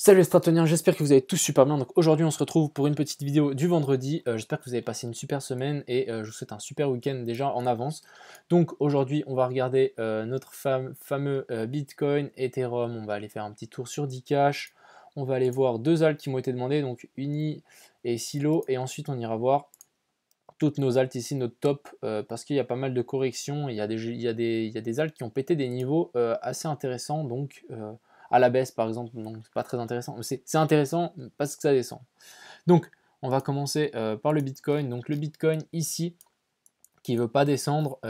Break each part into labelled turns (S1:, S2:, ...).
S1: Salut les Stratoniens, j'espère que vous allez tous super bien. Donc aujourd'hui on se retrouve pour une petite vidéo du vendredi. J'espère que vous avez passé une super semaine et je vous souhaite un super week-end déjà en avance. Donc aujourd'hui on va regarder notre fameux Bitcoin, Ethereum. On va aller faire un petit tour sur Dcash. On va aller voir deux alts qui m'ont été demandées, donc Uni et Silo. Et ensuite on ira voir toutes nos alts ici, notre top, parce qu'il y a pas mal de corrections. Il y a des alts qui ont pété des niveaux assez intéressants. Donc à la baisse par exemple, donc c'est pas très intéressant, mais c'est intéressant parce que ça descend. Donc on va commencer par le Bitcoin. Donc le Bitcoin ici qui veut pas descendre,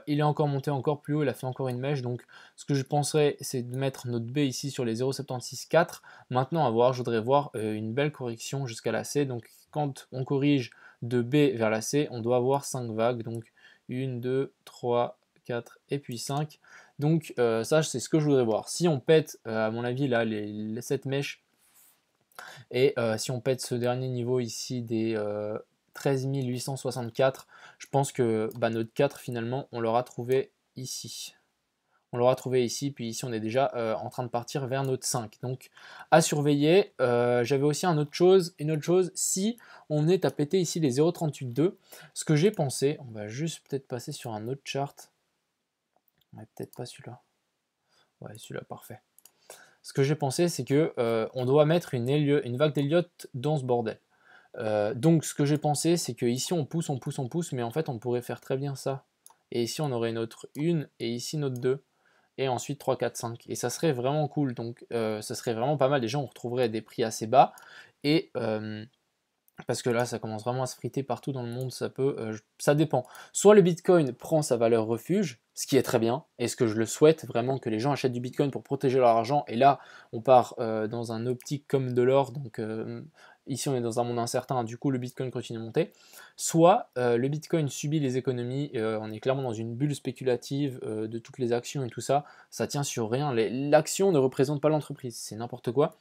S1: il est encore monté encore plus haut, il a fait encore une mèche. Donc ce que je penserais c'est de mettre notre B ici sur les 0,764. Maintenant à voir, je voudrais voir une belle correction jusqu'à la C. Donc quand on corrige de B vers la C, on doit avoir 5 vagues, donc 1, 2, 3, 4 et puis 5. Donc ça c'est ce que je voudrais voir. Si on pète à mon avis là cette mèche et si on pète ce dernier niveau ici des 13 864, je pense que notre 4 finalement on l'aura trouvé ici. On l'aura trouvé ici, puis ici on est déjà en train de partir vers notre 5. Donc à surveiller. J'avais aussi une autre chose, si on venait à péter ici les 0,382, ce que j'ai pensé, on va juste peut-être passer sur un autre chart. Ouais, peut-être pas celui-là. Ouais, celui-là, parfait. Ce que j'ai pensé, c'est que on doit mettre une vague d'Elliott dans ce bordel. Donc ce que j'ai pensé, c'est que ici on pousse, mais en fait on pourrait faire très bien ça. Et ici on aurait notre 1 et ici notre 2. Et ensuite 3, 4, 5. Et ça serait vraiment cool. Donc ça serait vraiment pas mal. Déjà on retrouverait des prix assez bas. Et parce que là ça commence vraiment à se friter partout dans le monde, ça dépend. Soit le Bitcoin prend sa valeur refuge, ce qui est très bien, et ce que je le souhaite vraiment, que les gens achètent du Bitcoin pour protéger leur argent, et là on part dans un optique comme de l'or, donc ici on est dans un monde incertain, du coup le Bitcoin continue de monter. Soit le Bitcoin subit les économies, on est clairement dans une bulle spéculative de toutes les actions et tout ça, ça tient sur rien, l'action ne représente pas l'entreprise, c'est n'importe quoi.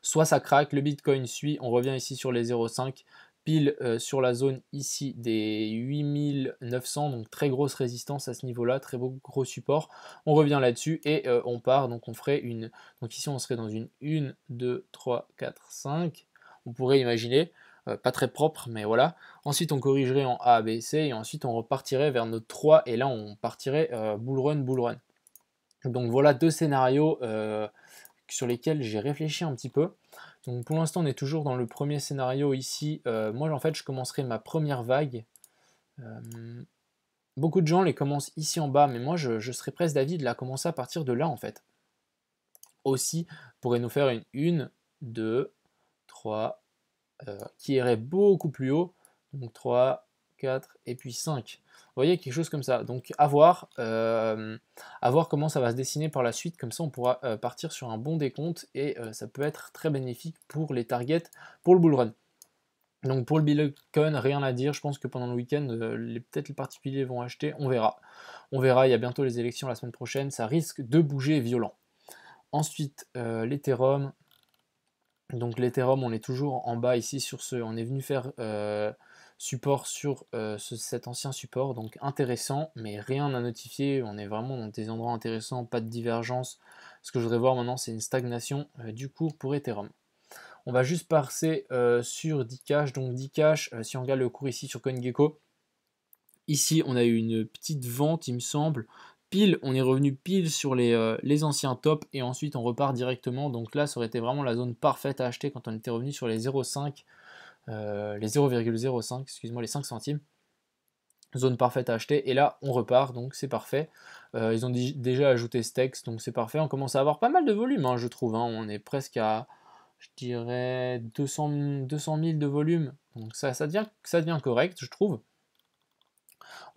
S1: Soit ça craque, le Bitcoin suit, on revient ici sur les 0,5, pile sur la zone ici des 8900, donc très grosse résistance à ce niveau-là, très gros support. On revient là-dessus et on part, donc on ferait une, donc ici on serait dans une 1, 2, 3, 4, 5, on pourrait imaginer, pas très propre, mais voilà. Ensuite on corrigerait en A, B, C, et ensuite on repartirait vers notre 3, et là on partirait bull run, bull run. Donc voilà deux scénarios sur lesquels j'ai réfléchi un petit peu. Donc pour l'instant on est toujours dans le premier scénario ici. Moi en fait je commencerai ma première vague. Beaucoup de gens les commencent ici en bas, mais moi je serais presque d'avis de la commencer à partir de là en fait. Aussi pourrait nous faire une 2, 3, qui irait beaucoup plus haut. Donc 3, 4 et puis 5. Vous voyez, quelque chose comme ça. Donc à voir comment ça va se dessiner par la suite. Comme ça, on pourra partir sur un bon décompte et ça peut être très bénéfique pour les targets pour le bull run. Donc pour le Bitcoin, rien à dire. Je pense que pendant le week-end, peut-être les particuliers vont acheter. On verra. On verra. Il y a bientôt les élections la semaine prochaine. Ça risque de bouger violent. Ensuite, l'Ethereum. Donc l'Ethereum, on est toujours en bas ici sur ce. On est venu faire support sur cet ancien support, donc intéressant, mais rien à notifier. On est vraiment dans des endroits intéressants, pas de divergence. Ce que je voudrais voir maintenant, c'est une stagnation du cours pour Ethereum. On va juste passer sur Dcash. Donc Dcash, si on regarde le cours ici sur CoinGecko, ici on a eu une petite vente, il me semble. Pile, on est revenu pile sur les anciens tops et ensuite on repart directement. Donc là, ça aurait été vraiment la zone parfaite à acheter quand on était revenu sur les 0,5, les 0,05, excuse-moi, les 5 centimes. Zone parfaite à acheter et là on repart, donc c'est parfait. Ils ont déjà ajouté Stex, donc c'est parfait. On commence à avoir pas mal de volume, hein, je trouve. Hein. On est presque à, je dirais, 200 000 de volume. Donc ça devient correct, je trouve.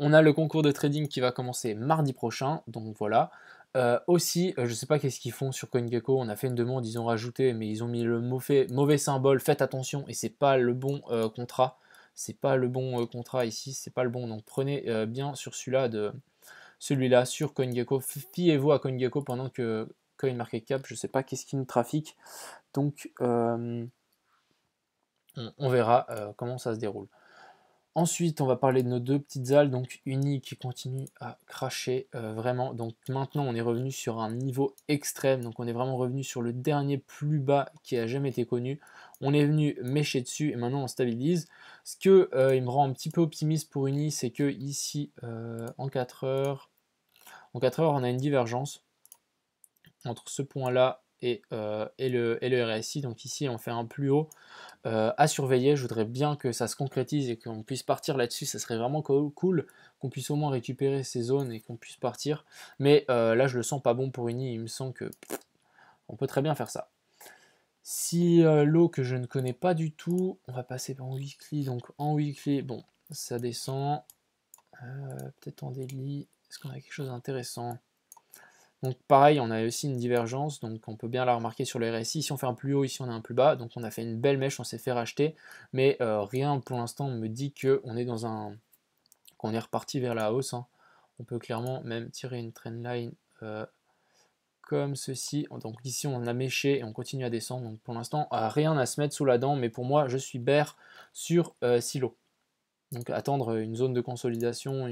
S1: On a le concours de trading qui va commencer mardi prochain, donc voilà. Aussi, je ne sais pas qu'est-ce qu'ils font sur CoinGecko, on a fait une demande, ils ont rajouté, mais ils ont mis le mauvais symbole, faites attention, et c'est pas le bon contrat. C'est pas le bon contrat ici, c'est pas le bon, donc prenez bien sur celui-là sur CoinGecko, fiez-vous à CoinGecko pendant que CoinMarketCap, je ne sais pas qu'est-ce qui nous trafique, donc on verra comment ça se déroule. Ensuite, on va parler de nos deux petites algues, donc Uni qui continue à cracher vraiment. Donc maintenant, on est revenu sur un niveau extrême, donc on est vraiment revenu sur le dernier plus bas qui a jamais été connu. On est venu mécher dessus et maintenant on stabilise. Ce que il me rend un petit peu optimiste pour Uni, c'est que ici, en 4 heures, on a une divergence entre ce point-là et le RSI. Donc ici, on fait un plus haut à surveiller. Je voudrais bien que ça se concrétise et qu'on puisse partir là-dessus. Ça serait vraiment cool qu'on puisse au moins récupérer ces zones et qu'on puisse partir. Mais là, je le sens pas bon pour Uni. Il me semble que on peut très bien faire ça. Si l'eau que je ne connais pas du tout, on va passer en weekly. Donc en weekly, bon, ça descend. Peut-être en daily. Est-ce qu'on a quelque chose d'intéressant? Donc pareil, on a aussi une divergence, donc on peut bien la remarquer sur le RSI. Ici on fait un plus haut, ici on a un plus bas, donc on a fait une belle mèche, on s'est fait racheter, mais rien pour l'instant me dit qu'on est qu'on est reparti vers la hausse, hein. On peut clairement même tirer une trendline comme ceci. Donc ici on a méché et on continue à descendre, donc pour l'instant rien à se mettre sous la dent, mais pour moi je suis bear sur silo. Donc attendre une zone de consolidation,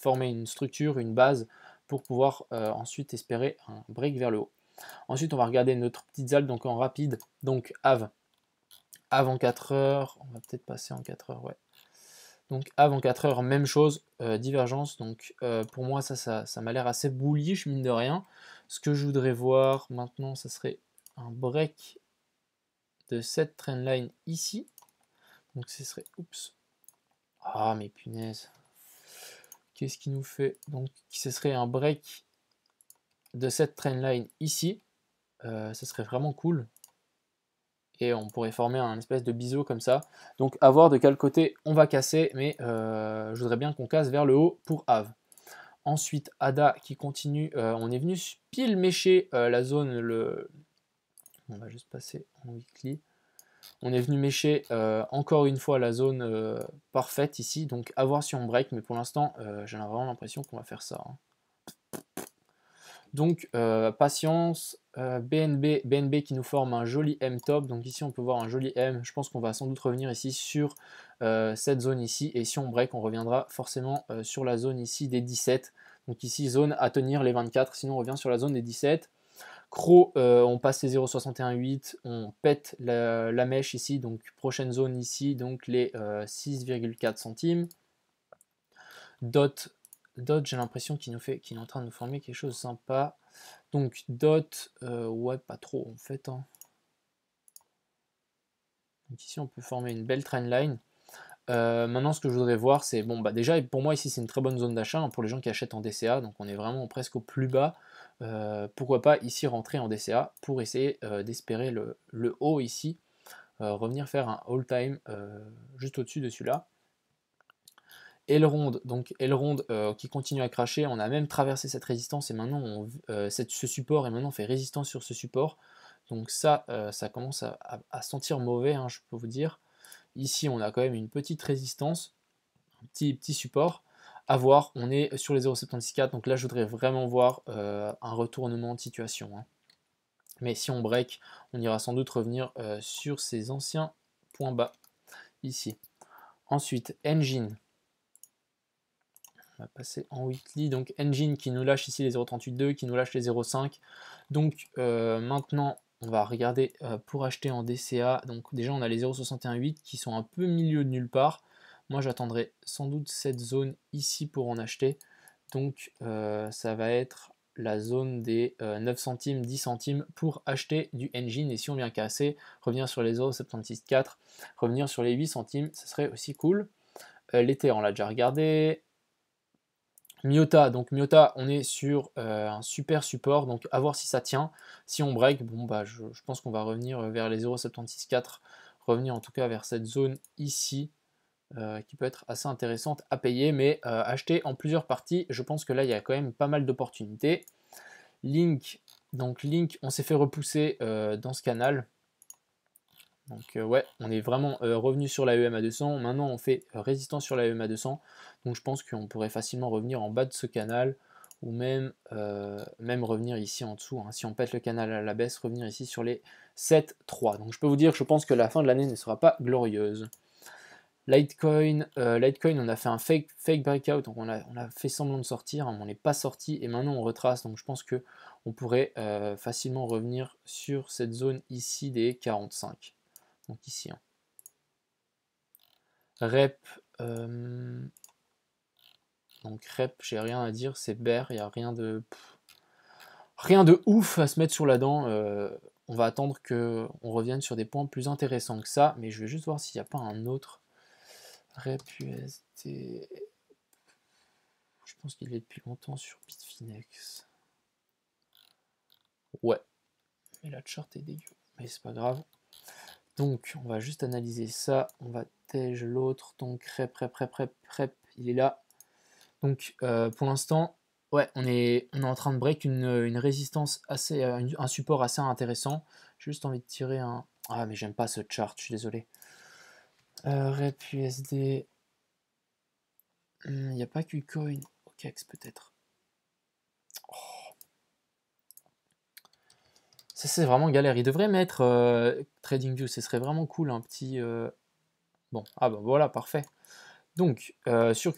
S1: former une structure, une base pour pouvoir ensuite espérer un break vers le haut. Ensuite on va regarder notre petite algue donc en rapide, donc Ave en 4 heures, on va peut-être passer en 4 heures, ouais. Donc Ave en 4 heures, même chose, divergence, donc pour moi ça m'a l'air assez bullish mine de rien. Ce que je voudrais voir maintenant, ça serait un break de cette trendline ici, donc ce serait, oups, ah mais punaise. Qu'est-ce qui nous fait? Donc ce serait un break de cette trendline ici. Ce serait vraiment cool. Et on pourrait former un espèce de biseau comme ça. Donc à voir de quel côté on va casser. Mais je voudrais bien qu'on casse vers le haut pour Ave. Ensuite, Ada qui continue. On est venu pile mécher la zone. On va juste passer en weekly. On est venu mécher encore une fois la zone parfaite ici, donc à voir si on break, mais pour l'instant j'ai vraiment l'impression qu'on va faire ça, hein. Donc patience, BNB qui nous forme un joli M top, donc ici on peut voir un joli M, je pense qu'on va sans doute revenir ici sur cette zone ici, et si on break on reviendra forcément sur la zone ici des 17, donc ici zone à tenir les 24, sinon on revient sur la zone des 17. Cro, on passe les 0,618, on pète la mèche ici, donc prochaine zone ici, donc les 6,4 centimes. Dot, j'ai l'impression qu'il est en train de nous former quelque chose de sympa. Donc Dot, ouais, pas trop en fait, hein. Donc ici on peut former une belle trendline. Maintenant ce que je voudrais voir c'est, bon bah déjà pour moi ici c'est une très bonne zone d'achat, hein, pour les gens qui achètent en DCA, donc on est vraiment presque au plus bas. Pourquoi pas ici rentrer en DCA pour essayer d'espérer le haut ici, revenir faire un all time juste au-dessus de celui-là. Elrond, donc Elrond qui continue à cracher, on a même traversé cette résistance et maintenant ce support, et maintenant on fait résistance sur ce support. Donc ça commence à sentir mauvais, hein, je peux vous dire. Ici on a quand même une petite résistance, un petit support. À voir, on est sur les 0,764, donc là je voudrais vraiment voir un retournement de situation, hein. Mais si on break, on ira sans doute revenir sur ces anciens points bas ici. Ensuite, Engine. On va passer en weekly. Donc Engine qui nous lâche ici les 0,382, qui nous lâche les 0,5. Donc maintenant, on va regarder pour acheter en DCA. Donc déjà, on a les 0,618 qui sont un peu milieu de nulle part. Moi, j'attendrai sans doute cette zone ici pour en acheter. Donc ça va être la zone des 9 centimes, 10 centimes pour acheter du Engine. Et si on vient casser, revenir sur les 0,764, revenir sur les 8 centimes, ça serait aussi cool. L'Ether, on l'a déjà regardé. Myota, donc Myota, on est sur un super support, donc à voir si ça tient. Si on break, bon bah je pense qu'on va revenir vers les 0,764, revenir en tout cas vers cette zone ici, qui peut être assez intéressante à payer, mais acheter en plusieurs parties, je pense que là il y a quand même pas mal d'opportunités. Link, donc Link, on s'est fait repousser dans ce canal. Donc ouais, on est vraiment revenu sur la EMA 200. Maintenant, on fait résistance sur la EMA 200. Donc je pense qu'on pourrait facilement revenir en bas de ce canal ou même revenir ici en dessous, hein. Si on pète le canal à la baisse, revenir ici sur les 7,3. Donc je peux vous dire, je pense que la fin de l'année ne sera pas glorieuse. Litecoin, Litecoin, on a fait un fake breakout, donc on a fait semblant de sortir, hein, mais on n'est pas sorti, et maintenant on retrace, donc je pense que on pourrait facilement revenir sur cette zone ici des 45. Donc ici. Hein. Rep, donc rep, j'ai rien à dire, c'est bear, il n'y a rien de ouf à se mettre sur la dent. On va attendre qu'on revienne sur des points plus intéressants que ça, mais je vais juste voir s'il n'y a pas un autre. Rep USD. Je pense qu'il est depuis longtemps sur Bitfinex. Ouais, mais la chart est dégueu, mais c'est pas grave. Donc on va juste analyser ça, on va tège l'autre, donc rep, il est là. Donc pour l'instant, ouais, on est en train de break une résistance assez, un support assez intéressant. J'ai juste envie de tirer un... Ah mais j'aime pas ce chart, je suis désolé. Rep USD, il n'y a pas KuCoin, OKEx peut-être. Oh. Ça c'est vraiment galère, il devrait mettre TradingView, ce serait vraiment cool, un petit... Bon, ah bah voilà, parfait. Donc, sur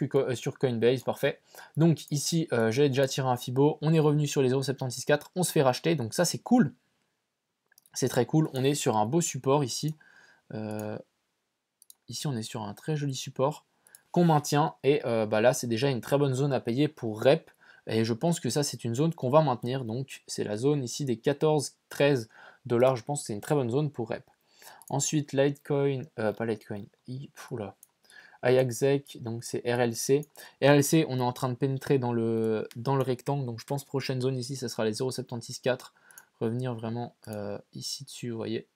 S1: Coinbase, parfait. Donc ici, j'avais déjà tiré un Fibo, on est revenu sur les 0,764, on se fait racheter, donc ça c'est cool. C'est très cool, on est sur un beau support ici. Ici, on est sur un très joli support qu'on maintient, et bah là, c'est déjà une très bonne zone à payer pour Rep, et je pense que ça, c'est une zone qu'on va maintenir, donc c'est la zone ici des 14-13 $, je pense que c'est une très bonne zone pour Rep. Ensuite, Litecoin, pas Litecoin, oula. Ayaxec, donc c'est RLC. RLC, on est en train de pénétrer dans le rectangle, donc je pense prochaine zone ici, ça sera les 0,764. Revenir vraiment ici dessus, vous voyez.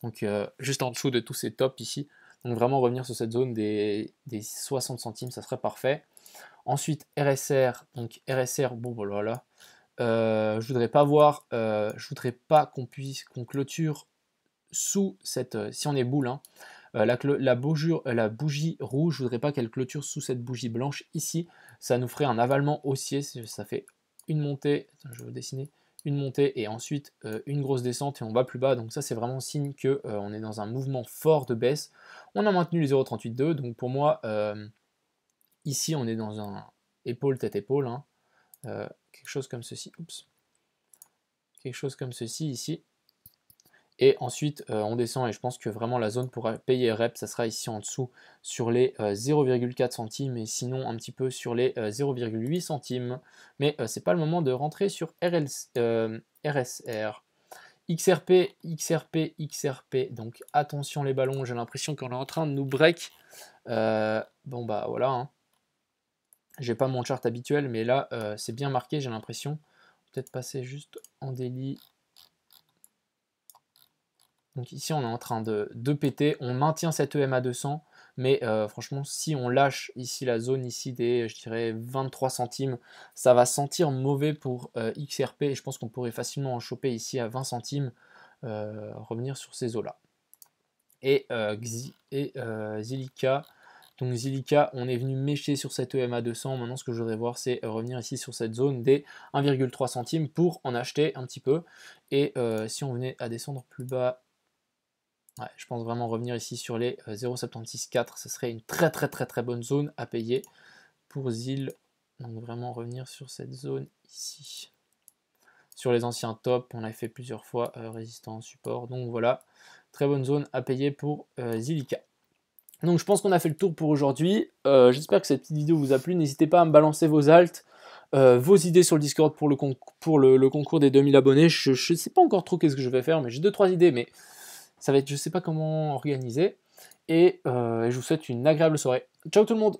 S1: Donc juste en dessous de tous ces tops ici. Donc vraiment revenir sur cette zone des 60 centimes, ça serait parfait. Ensuite RSR, donc RSR, bon voilà. Je voudrais pas voir, je voudrais pas qu'on clôture sous cette, si on est boule, hein, la bougie rouge, je voudrais pas qu'elle clôture sous cette bougie blanche ici. Ça nous ferait un avalement haussier, ça fait une montée, attends, je vais dessiner, une montée et ensuite une grosse descente et on va plus bas. Donc ça c'est vraiment signe que on est dans un mouvement fort de baisse. On a maintenu les 0,38,2, donc pour moi ici on est dans un épaule tête épaule, hein, quelque chose comme ceci. Oups, quelque chose comme ceci ici. Et ensuite, on descend et je pense que vraiment la zone pour payer Rep, ça sera ici en dessous sur les 0,4 centimes et sinon un petit peu sur les 0,8 centimes. Mais c'est pas le moment de rentrer sur RSR. XRP, XRP, XRP. Donc attention les ballons, j'ai l'impression qu'on est en train de nous break. Bon bah voilà. Hein. J'ai pas mon chart habituel, mais là c'est bien marqué, j'ai l'impression. Peut-être passer juste en daily. Donc ici, on est en train de péter. On maintient cette EMA 200, mais franchement, si on lâche ici la zone ici des, je dirais, 23 centimes, ça va sentir mauvais pour XRP. Et je pense qu'on pourrait facilement en choper ici à 20 centimes, revenir sur ces eaux-là. Et Zilliqa. Donc Zilliqa, on est venu mécher sur cette EMA 200. Maintenant, ce que je voudrais voir, c'est revenir ici sur cette zone des 1,3 centimes pour en acheter un petit peu. Et si on venait à descendre plus bas, ouais, je pense vraiment revenir ici sur les 0,764, ce serait une très bonne zone à payer pour ZIL. Donc vraiment revenir sur cette zone ici. Sur les anciens tops, on a fait plusieurs fois résistance, support. Donc voilà, très bonne zone à payer pour Zilliqa. Donc je pense qu'on a fait le tour pour aujourd'hui. J'espère que cette petite vidéo vous a plu. N'hésitez pas à me balancer vos alts, vos idées sur le Discord pour le concours des 2000 abonnés. Je ne sais pas encore trop qu'est-ce que je vais faire, mais j'ai 2-3 idées, mais ça va être, je sais pas comment organiser. Et je vous souhaite une agréable soirée. Ciao tout le monde!